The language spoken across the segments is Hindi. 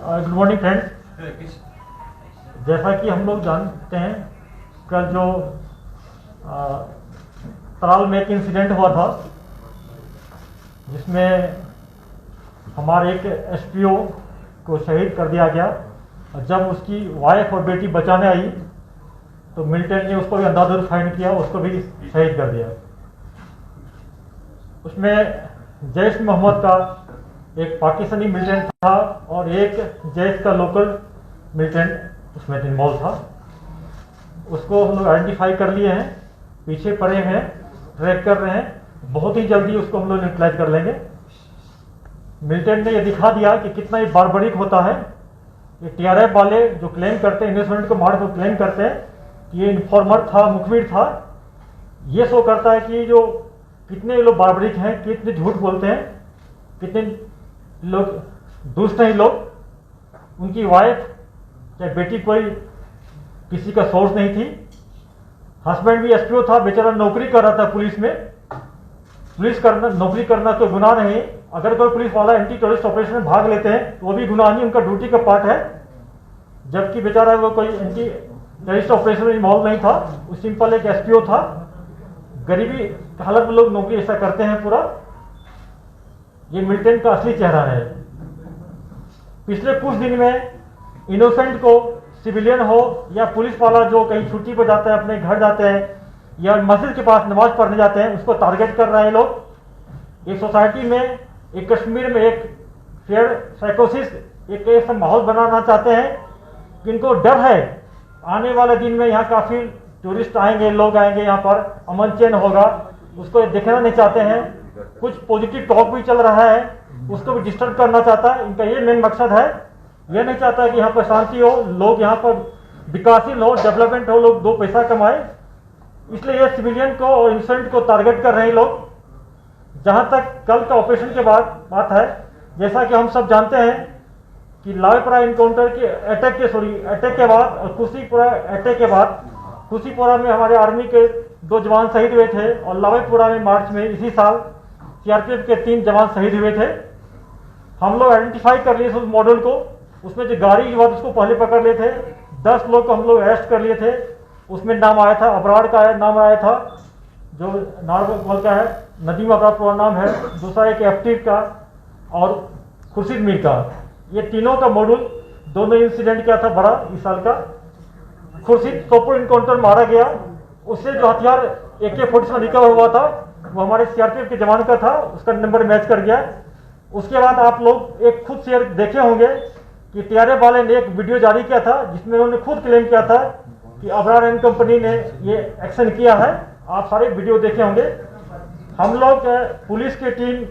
Good morning friends. जैसा कि हम लोग जानते हैं, कल जो तराल में एक इंसिडेंट हुआ था जिसमें हमारे एक एसपीओ को शहीद कर दिया गया। और जब उसकी वाइफ और बेटी बचाने आई तो मिलिटेंट ने उसको भी अंधाधुंध फाइन किया, उसको भी शहीद कर दिया। उसमें जैश मोहम्मद का एक पाकिस्तानी मिलिटेंट था और एक जैश का लोकल मिलिटेंट उसमें इन्वॉल्व था। उसको हम लोग आइडेंटिफाई कर लिए हैं, पीछे पड़े हैं, ट्रैक कर रहे हैं। बहुत ही जल्दी उसको हम लोग न्यूट्रलाइज कर लेंगे। मिलिटेंट ने यह दिखा दिया कि कितना ही बारबरिक होता है। ये टीआरएफ वाले जो क्लेम करते हैं, इन्वेस्टमेंट को मार को क्लेम करते हैं कि ये इन्फॉर्मर था, मुखबिर था, ये शो करता है कि जो कितने लोग बारबरिक हैं, कितने झूठ बोलते हैं, कितने लोग दुष्ट हैं लोग। उनकी वाइफ या बेटी कोई किसी का सोर्स नहीं थी। हस्बैंड भी एसपीओ था, बेचारा नौकरी कर रहा था पुलिस में। पुलिस करना, नौकरी करना तो गुनाह नहीं। अगर कोई पुलिस वाला एंटी टेररिस्ट ऑपरेशन में भाग लेते हैं तो वो भी गुनाह नहीं, उनका ड्यूटी का पार्ट है। जबकि बेचारा वो कोई एंटी टेररिस्ट ऑपरेशन में इन्वॉल्व नहीं था, वो सिंपल एक एसपीओ था। गरीबी हालत में लोग नौकरी ऐसा करते हैं पूरा। ये मिलिटेंट का असली चेहरा है। पिछले कुछ दिन में इनोसेंट को, सिविलियन हो या पुलिस वाला जो कहीं छुट्टी पर जाता है, अपने घर जाते हैं या मस्जिद के पास नमाज पढ़ने जाते हैं, उसको टारगेट कर रहे हैं लोग। एक सोसाइटी में, एक कश्मीर में एक फेयर साइकोसिस, एक ऐसा माहौल बनाना चाहते हैं कि इनको डर है आने वाले दिन में यहाँ काफी टूरिस्ट आएंगे, लोग आएंगे, यहाँ पर अमन चैन होगा, उसको देखना नहीं चाहते हैं। कुछ पॉजिटिव टॉक भी चल रहा है, उसको भी डिस्टर्ब करना चाहता है। इनका ये मेन मकसद है। यह नहीं चाहता कि यहाँ पर शांति हो, लोग यहाँ पर विकासशील हो, डेवलपमेंट हो, लोग दो पैसा कमाए। इसलिए ये सिविलियन को और इनोसेंट को टारगेट कर रहे हैं लोग। जहां तक कल का ऑपरेशन के बाद बात है, जैसा कि हम सब जानते हैं कि लावेपुरा इनकाउंटर के अटैक के बाद और खुशीपुरा अटैक के बाद, खुशीपुरा में हमारे आर्मी के 2 जवान शहीद हुए थे और लावेपुरा में मार्च में इसी साल सीआरपीएफ के 3 जवान शहीद हुए थे। हम लोग आइडेंटिफाई कर लिए उस मॉडल को। उसमें जो गाड़ी की बात, उसको पहले पकड़ लिए थे। 10 लोग को हम लोग अरेस्ट कर लिए थे। उसमें नाम आया था, अबरार का नाम आया था, जो नारगोल का है, नदीम अबरार पूरा नाम है। दूसरा एक एफटीफ का और खुर्शीद मीर का। ये तीनों का मॉडल, दोनों इंसिडेंट क्या था बड़ा इस साल का। खुर्शीद सोपुर इनकाउंटर मारा गया, उससे जो हथियार AK-47 रिकवर हुआ था वो हमारे सीआरपीएफ के जवान का था, उसका नंबर मैच कर गया। उसके बाद आप लोग एक खुद शेयर देखे होंगे कि टीआरएफ वाले ने एक वीडियो जारी किया था जिसमें उन्होंने खुद क्लेम किया था कि अबरार एंड कंपनी ने ये एक्शन किया है। आप सारे वीडियो देखे होंगे। हम लोग पुलिस की टीम,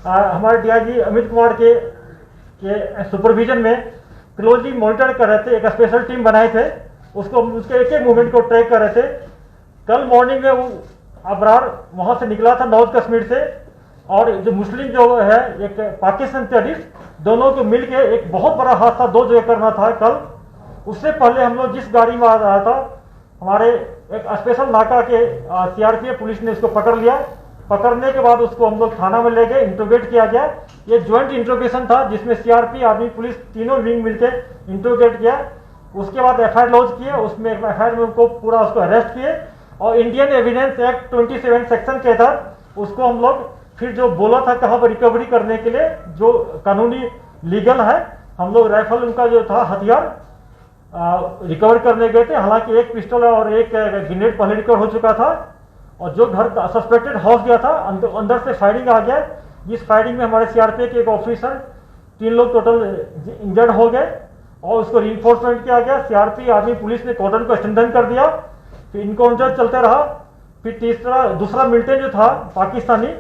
हमारे डीआईजी अमित कुमार के सुपरविजन में क्लोजली मॉनिटर कर रहे थे। एक स्पेशल टीम बनाए थे, उसको उसके एक एक मूवमेंट को ट्रैक कर रहे थे। कल मॉर्निंग में वो अबरार वहां से निकला था नॉर्थ कश्मीर से, और जो मुस्लिम जो है एक पाकिस्तान टेररिस्ट, दोनों को मिलके एक बहुत बड़ा हादसा 2 जगह करना था कल। उससे पहले हम लोग जिस गाड़ी में आ रहा था, हमारे एक स्पेशल नाका के सीआरपीएफ पुलिस ने उसको पकड़ लिया। पकड़ने के बाद उसको हम लोग थाना में ले गए, इंट्रोगेट किया गया। ये ज्वाइंट इंट्रोगेशन था जिसमें सीआरपी, आर्मी, पुलिस तीनों विंग मिलके इंट्रोगेट किया। उसके बाद एफआईआर लॉन्च किए, उसमें एफआईआर में उनको पूरा उसको अरेस्ट किए और इंडियन एविडेंस एक्ट 27 सेक्शन के तहत उसको हम लोग फिर जो बोला था कहाँ पर रिकवरी करने के लिए, जो कानूनी लीगल है, हम लोग राइफल उनका जो था हथियार रिकवर करने गए थे। हालांकि एक पिस्टल और एक ग्रेनेड पहले रिकवर हो चुका था और जो घर सस्पेक्टेड हाउस गया था अंदर से फायरिंग आ गया, जिस फायरिंग में हमारे सीआरपीएफ के एक ऑफिसर, 3 लोग टोटल इंजर्ड हो गए और उसको रीइंफोर्समेंट किया गया। सीआरपी, आर्मी, पुलिस ने कॉर्डन को स्ट्रेंथन कर दिया। फिर इनकाउंटर चलते रहा। फिर दूसरा मिलिटेंट जो था पाकिस्तानी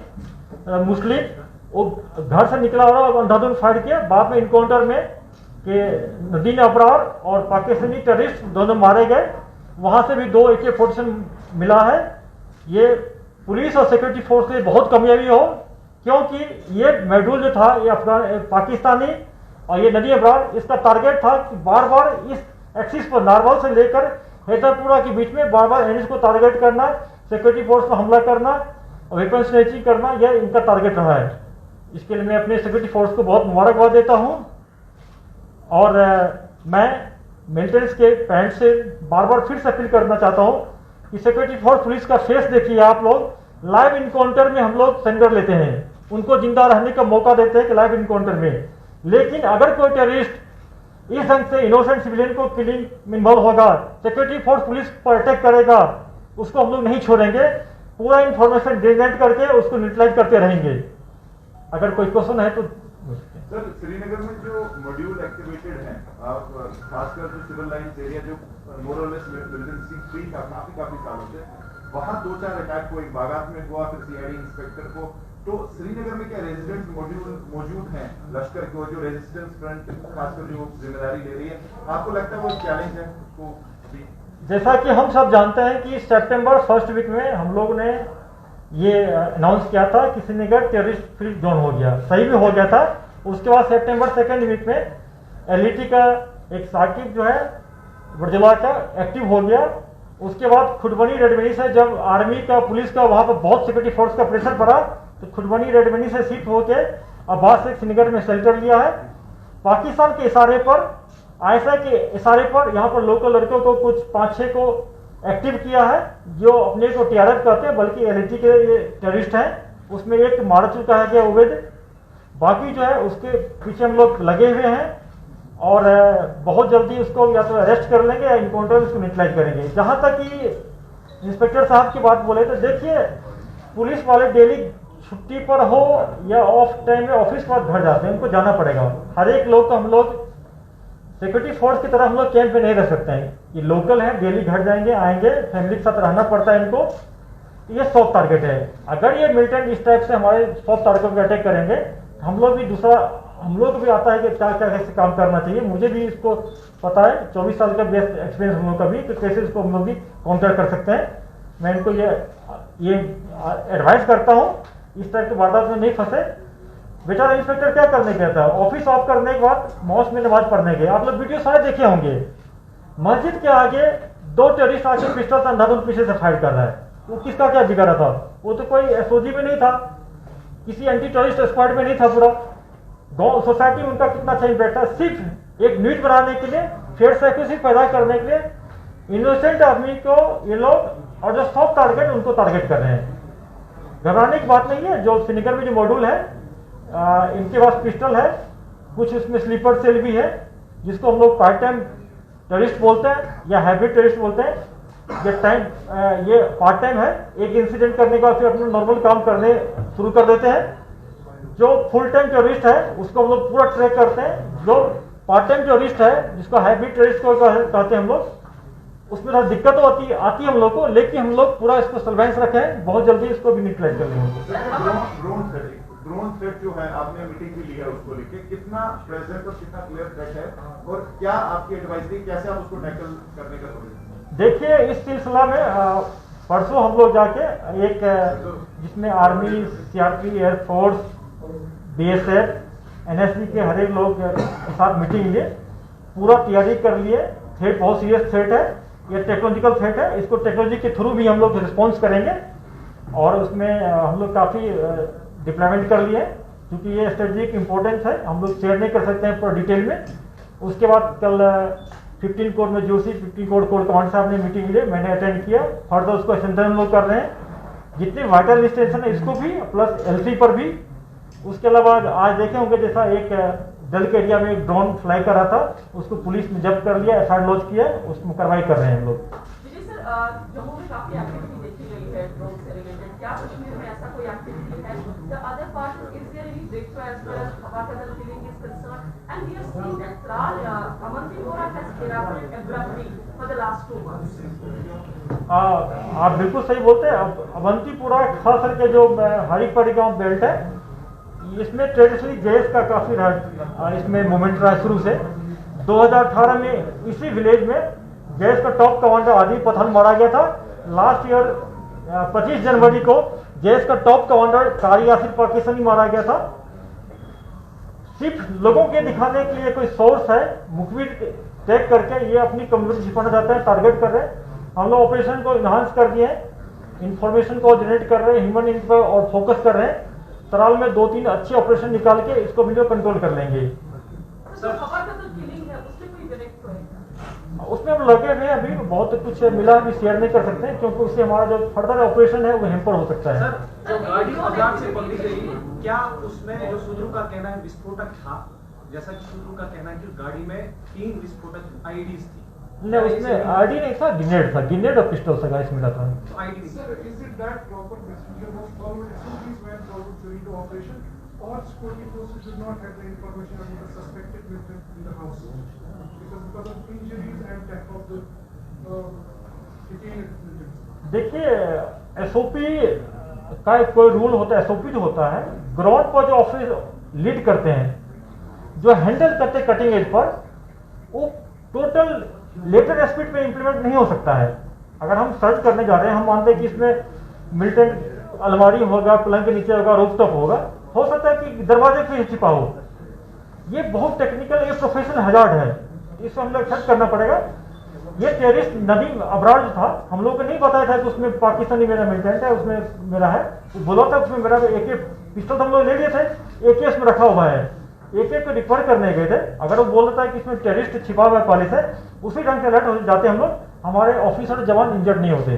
मुस्लिम, वो घर से निकला और अंधाधुंध फायर किया। बाद में इनकाउंटर में कि नदीम अबरार और पाकिस्तानी टेररिस्ट दोनों मारे गए। वहां से भी 2 AK-47 मिला है। ये पुलिस और सिक्योरिटी फोर्स के बहुत कामयाबी हो, क्योंकि ये मॉड्यूल जो था ये पाकिस्तानी और ये नदीम अबरार, इसका टारगेट था कि बार बार इस एक्सिस पर नारवल से लेकर हैदरपुरा के बीच में बार बार एनिस को टारगेट करना, सिक्योरिटी फोर्स पर हमला करना, वेपन स्नैचिंग करना, यह इनका टारगेट रहा है। इसके लिए मैं अपने सिक्योरिटी फोर्स को बहुत मुबारकबाद देता हूं। और मैं मेंटेनेंस के पेरेंट्स से बार बार फिर से अपील करना चाहता हूँ कि सिक्योरिटी फोर्स पुलिस का फेस देखिए आप लोग। लाइव इनकाउंटर में हम लोग सरेंडर लेते हैं, उनको जिंदा रहने का मौका देते हैं कि लाइव इनकाउंटर में। लेकिन अगर कोई टेररिस्ट इस ढंग से इनोसेंट सिविलियन को किलिंग में इन्वॉल्व होगा, सिक्योरिटी फोर्स पुलिस पर अटैक करेगा, उसको हम लोग नहीं छोड़ेंगे। पूरा इंफॉर्मेशन जनरेट करके उसको न्यूट्रलाइज करते रहेंगे। अगर कोई क्वेश्चन है तो सर, श्रीनगर में जो मॉड्यूल एक्टिवेटेड है, खासकर जो सिविल लाइंस एरिया जो मोरलेस मिलिटेंसी फ्री था काफी सालों से, वहां 2-4 अटैक को एक बागात में हुआ, फिर सीआईडी इंस्पेक्टर को। तो श्रीनगर में क्या रेजिडेंट मॉड्यूल मौजूद हैं लश्कर को, जो रेजिस्टेंस फ्रंट खासकर जो जिम्मेदारी ले रही है? आपको लगता है वो चैलेंज है उसको भी? जैसा कि हम सब जानते हैं कि सितंबर फर्स्ट वीक में हम लोग ने ये अनाउंस किया था कि श्रीनगर टेररिस्ट फ्री जोन हो गया, सही भी हो गया था। उसके बाद सितंबर सेकेंड वीक में एलईटी का एक साकिब जो है बरजला का एक्टिव हो गया। उसके बाद खुटबनी रेडमनी से जब आर्मी का पुलिस का वहां पर बहुत सिक्योरिटी फोर्स का प्रेशर पड़ा तो खुटबनी रेडमनी से शिफ्ट होकर अब्बास से श्रीनगर में शेल्टर लिया है। पाकिस्तान के इशारे पर, आईएसआई के इशारे पर यहाँ पर लोकल लड़कों को कुछ 5-6 को एक्टिव किया है, जो अपने को टीआरएफ कहते हैं, बल्कि एलईटी के ये टेररिस्ट हैं। उसमें एक मार चुका है क्या उबैद, बाकी जो है उसके पीछे हम लोग लगे हुए हैं और बहुत जल्दी उसको या तो अरेस्ट कर लेंगे या इनकाउंटर उसको न्यूट्रलाइज करेंगे। जहां तक कि इंस्पेक्टर साहब की बात बोले तो देखिए, पुलिस वाले डेली छुट्टी पर हो या ऑफ टाइम में ऑफिस के बाद घर जाते हैं, उनको जाना पड़ेगा। हर एक लोग को हम लोग सिक्योरिटी फोर्स की तरह हम लोग कैंप में नहीं रह सकते हैं। ये लोकल है, डेली घर जाएंगे आएंगे, फैमिली के साथ रहना पड़ता है इनको। ये सॉफ्ट टारगेट है। अगर ये मिलिटेंट इस टाइप से हमारे सॉफ्ट टारगेट पर अटैक करेंगे, हम लोग भी दूसरा, हम लोग को भी आता है कि क्या क्या कैसे काम करना चाहिए। मुझे भी इसको पता है, 24 साल का बेस्ट एक्सपीरियंस हम लोग का भी, कि कैसे इसको हम लोग भी काउंटर कर सकते हैं। मैं इनको ये एडवाइस करता हूँ इस टाइप की वारदात में नहीं फंसे। बेचारा इंस्पेक्टर क्या करने गया था, ऑफिस ऑफ करने के बाद मॉस्क में नमाज पढ़ने गए। आप लोग वीडियो सारे देखे होंगे, मस्जिद के आगे 2 टेररिस्ट आके पिस्टल से अंधाधुन पीछे से फायर कर रहा है। वो किसका क्या बिगाड़ा था? वो तो कोई एसओजी में नहीं था, किसी एंटी टेररिस्ट स्क्वाड में नहीं था। पूरा गांव सोसाइटी में उनका कितना अच्छा इम्पैक्ट था। सिर्फ एक न्यूज बनाने के लिए, फेयर साइकोसिस पैदा करने के लिए इनोसेंट आदमी को ये लोग और जो सॉफ्ट टारगेट उनको टारगेट कर रहे हैं। घबराने की बात नहीं है। जो श्रीनगर में जो मॉड्यूल है, इनके पास पिस्टल है, कुछ उसमें स्लीपर सेल भी है, जिसको हम लोग पार्ट टाइम टेररिस्ट बोलते हैं या हैबिट टेररिस्ट बोलते हैं। ये पार्ट टाइम है, एक इंसिडेंट करने के बाद फिर अपना नॉर्मल काम करने शुरू कर देते हैं। जो फुल टाइम टेररिस्ट है उसको हम लोग पूरा ट्रैक करते हैं। जो पार्ट टाइम टेररिस्ट है, जिसको हैबिट टेररिस्ट को कहते हैं हम लोग, उसमें थोड़ा दिक्कत आती है हम लोग को, लेकिन हम लोग पूरा इसको सर्वेलेंस रखें, बहुत जल्दी इसको भी न्यूट्रलाइज कर लेंगे। ड्रोन थ्रेट जो है, आपने मीटिंग भी ली है उसको लेके, कितना प्रेजेंट और कितना क्लियर थ्रेट है, और क्या आपकी एडवाइस थी कैसे आप उसको टैकल करने का सोचें? देखिए, इस सिलसिला में परसों हम लोग जाके एक जिसमें army, CRP, air force, BSF, NSG के हर एक लोग के साथ मीटिंग लिए, पूरा तैयारी कर लिए। थ्रेट बहुत सीरियस थ्रेट है, ये टेक्नोलॉजिकल थ्रेट है, इसको टेक्नोलॉजी के थ्रू भी हम लोग रिस्पॉन्स करेंगे। और उसमें हम लोग काफ़ी डिप्लॉयमेंट कर लिए, क्योंकि ये स्ट्रेटेजिक इंपॉर्टेंस है, हम लोग शेयर नहीं कर सकते हैं पूरा डिटेल में। उसके बाद कल 15 कोर में जोशी 15 कोर कमांड साहब ने मीटिंग ली, मैंने अटेंड किया। फर्दर उसको स्ट्रेंथन हम लोग कर रहे हैं, जितने वाइटल स्टेशन है इसको भी, प्लस एलसी पर भी। उसके अलावा आज देखे होंगे, जैसा एक जल के एरिया में एक ड्रोन फ्लाई कर रहा था, उसको पुलिस ने जब्त कर लिया, एफआईआर लॉन्च किया, उसमें कार्रवाई कर रहे हैं हम लोग। जम्मू में काफी एक्टिविटी देखी गई है ड्रोन से रिलेटेड, क्या कश्मीर में ऐसा कोई एक्टिविटी है? The other part is there any breakthrough as far as Habba Kadal killing is concern, and we have seen that Tral, Avantipoora has evacuated abruptly for the last 2 months. आप बिल्कुल सही बोलते हैं। अवंतीपुरा खास करके जो हरिपड़ी गांव बेल्ट है, इसमें ट्रेडिशनली जेएस का काफी इसमें मूवमेंट रहा शुरू से। 2018 में इसी विलेज में जेएस का टॉप कमांडर आदिल पठान मारा गया था। लास्ट ईयर 25 जनवरी को जेएस का टॉप कमांडर कारी यासिर पाकिस्तानी मारा गया था। सिर्फ लोगों के दिखाने के लिए कोई सोर्स है, मुखबिर टैग करके ये अपनी कम्युनिटी छिपाना चाहते हैं, टारगेट कर रहे हैं। हम लोग ऑपरेशन को इन्हांस कर दिए हैं, इंफॉर्मेशन को जनरेट कर रहे हैं, ह्यूमन इन पर और फोकस कर रहे हैं। तराल में 2-3 अच्छे ऑपरेशन निकाल के इसको भी कंट्रोल कर लेंगे। So, उसमें हम लगे हुए हैं, अभी बहुत कुछ मिला अभी शेयर नहीं कर सकते हैं, क्योंकि उससे हमारा जो फर्दर ऑपरेशन है वो हेम्पर हो सकता है। सर, जो गाड़ी बाजार से पकड़ी गई, क्या उसमें जो सुधरू का कहना है विस्फोटक था, जैसा कि सुधरू का कहना है कि गाड़ी में 3 विस्फोटक आईडीज थी? नहीं, उसमें आईडी नहीं था, ग्रेनेड और पिस्टल से गाइस मिला था। तो ID Sir, is it that proper procedure was followed as soon as went forward during the operation, or security forces did not have the information about the suspected militant in the house? Because of injuries and death of the detained militants. देखिए, एसओपी का एक कोई रूल होता है, एसओपी जो होता है ग्राउंड पर जो ऑफिस लीड करते हैं, जो हैंडल करते हैं कटिंग एज पर, वो टोटल लेटर स्पीड पे इंप्लीमेंट नहीं हो सकता है। अगर हम सर्च करने जा रहे हैं, हम मानते हैं कि इसमें मिलिटेंट अलमारी होगा, पलंग के नीचे होगा, रूफटॉप होगा, हो सकता है कि दरवाजे पे छिपा हो। ये बहुत टेक्निकल, ये प्रोफेशनल हैजार्ड है, इसको हम लोग एक्सेप्ट करना पड़ेगा। ये टेररिस्ट नदीम अबरार जो था, हम लोग को नहीं बताया था कि उसमें पाकिस्तानी मेरा मिलिटेंट है, उसमें मेरा है, वो बोला था उसमें मेरा एक पिस्टल हम लोग ले लिए थे, एक उसमें रखा हुआ है, एक को रिफर करने गए थे। अगर वो बोल रहा था कि इसमें टेररिस्ट छिपा हुआ है पॉलिस है, उसी ढंग से अलर्ट हो जाते हम लोग, हमारे ऑफिसर जवान इंजर्ड नहीं होते।